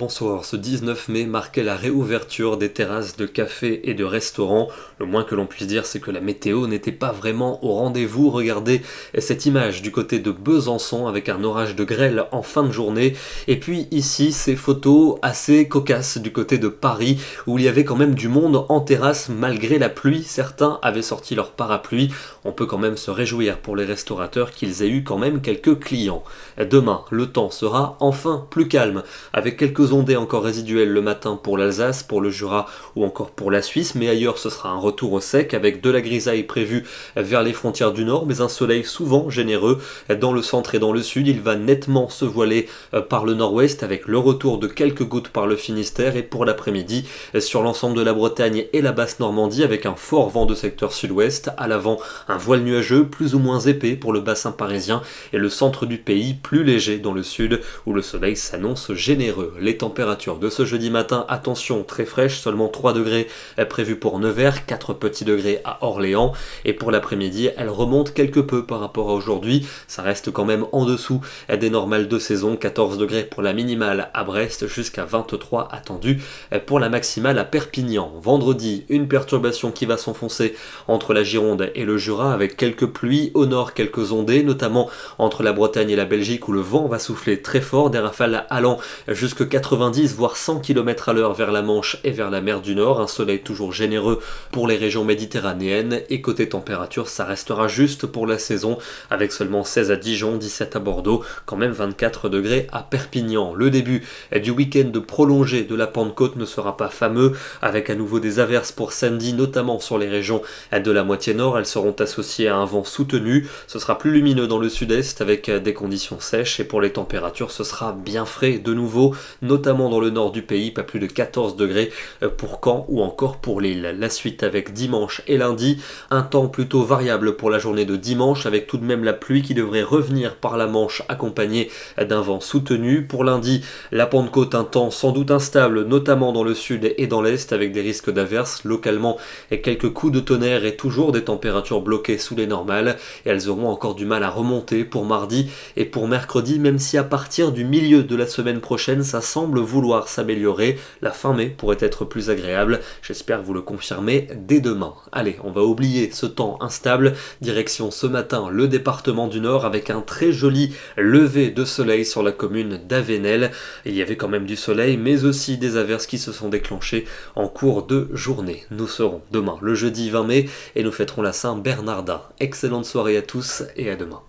Bonsoir, ce 19 mai marquait la réouverture des terrasses de cafés et de restaurants. Le moins que l'on puisse dire, c'est que la météo n'était pas vraiment au rendez-vous. Regardez cette image du côté de Besançon avec un orage de grêle en fin de journée. Et puis ici, ces photos assez cocasses du côté de Paris où il y avait quand même du monde en terrasse malgré la pluie. Certains avaient sorti leur parapluie. On peut quand même se réjouir pour les restaurateurs qu'ils aient eu quand même quelques clients. Demain, le temps sera enfin plus calme avec quelques ondées encore résiduelles le matin pour l'Alsace, pour le Jura ou encore pour la Suisse, mais ailleurs ce sera un retour au sec avec de la grisaille prévue vers les frontières du nord, mais un soleil souvent généreux dans le centre et dans le sud. Il va nettement se voiler par le nord-ouest avec le retour de quelques gouttes par le Finistère et pour l'après-midi sur l'ensemble de la Bretagne et la basse Normandie avec un fort vent de secteur sud-ouest, à l'avant un voile nuageux plus ou moins épais pour le bassin parisien et le centre du pays plus léger dans le sud où le soleil s'annonce généreux. Les températures de ce jeudi matin, attention, très fraîches, seulement 3 degrés prévus pour Nevers, 4 petits degrés à Orléans, et pour l'après-midi, elle remonte quelque peu par rapport à aujourd'hui, ça reste quand même en dessous des normales de saison, 14 degrés pour la minimale à Brest, jusqu'à 23 attendus pour la maximale à Perpignan. Vendredi, une perturbation qui va s'enfoncer entre la Gironde et le Jura, avec quelques pluies, au nord quelques ondées, notamment entre la Bretagne et la Belgique où le vent va souffler très fort, des rafales allant jusqu'à 90 voire 100 km à l'heure vers la Manche et vers la mer du Nord, un soleil toujours généreux pour les régions méditerranéennes et côté température ça restera juste pour la saison avec seulement 16 à Dijon, 17 à Bordeaux, quand même 24 degrés à Perpignan. Le début du week-end prolongé de la Pentecôte ne sera pas fameux avec à nouveau des averses pour samedi, notamment sur les régions de la moitié nord. Elles seront associées à un vent soutenu, ce sera plus lumineux dans le sud-est avec des conditions sèches et pour les températures ce sera bien frais de nouveau, notamment dans le nord du pays, pas plus de 14 degrés pour Caen ou encore pour Lille. La suite avec dimanche et lundi, un temps plutôt variable pour la journée de dimanche avec tout de même la pluie qui devrait revenir par la Manche accompagnée d'un vent soutenu. Pour lundi, la Pentecôte, un temps sans doute instable, notamment dans le sud et dans l'est avec des risques d'averses localement et quelques coups de tonnerre et toujours des températures bloquées sous les normales et elles auront encore du mal à remonter pour mardi et pour mercredi, même si à partir du milieu de la semaine prochaine ça semble vouloir s'améliorer. La fin mai pourrait être plus agréable, j'espère vous le confirmer dès demain. Allez, on va oublier ce temps instable, direction ce matin le département du Nord avec un très joli lever de soleil sur la commune d'Avenel. Il y avait quand même du soleil mais aussi des averses qui se sont déclenchées en cours de journée. Nous serons demain le jeudi 20 mai et nous fêterons la Saint-Bernardin. Excellente soirée à tous et à demain.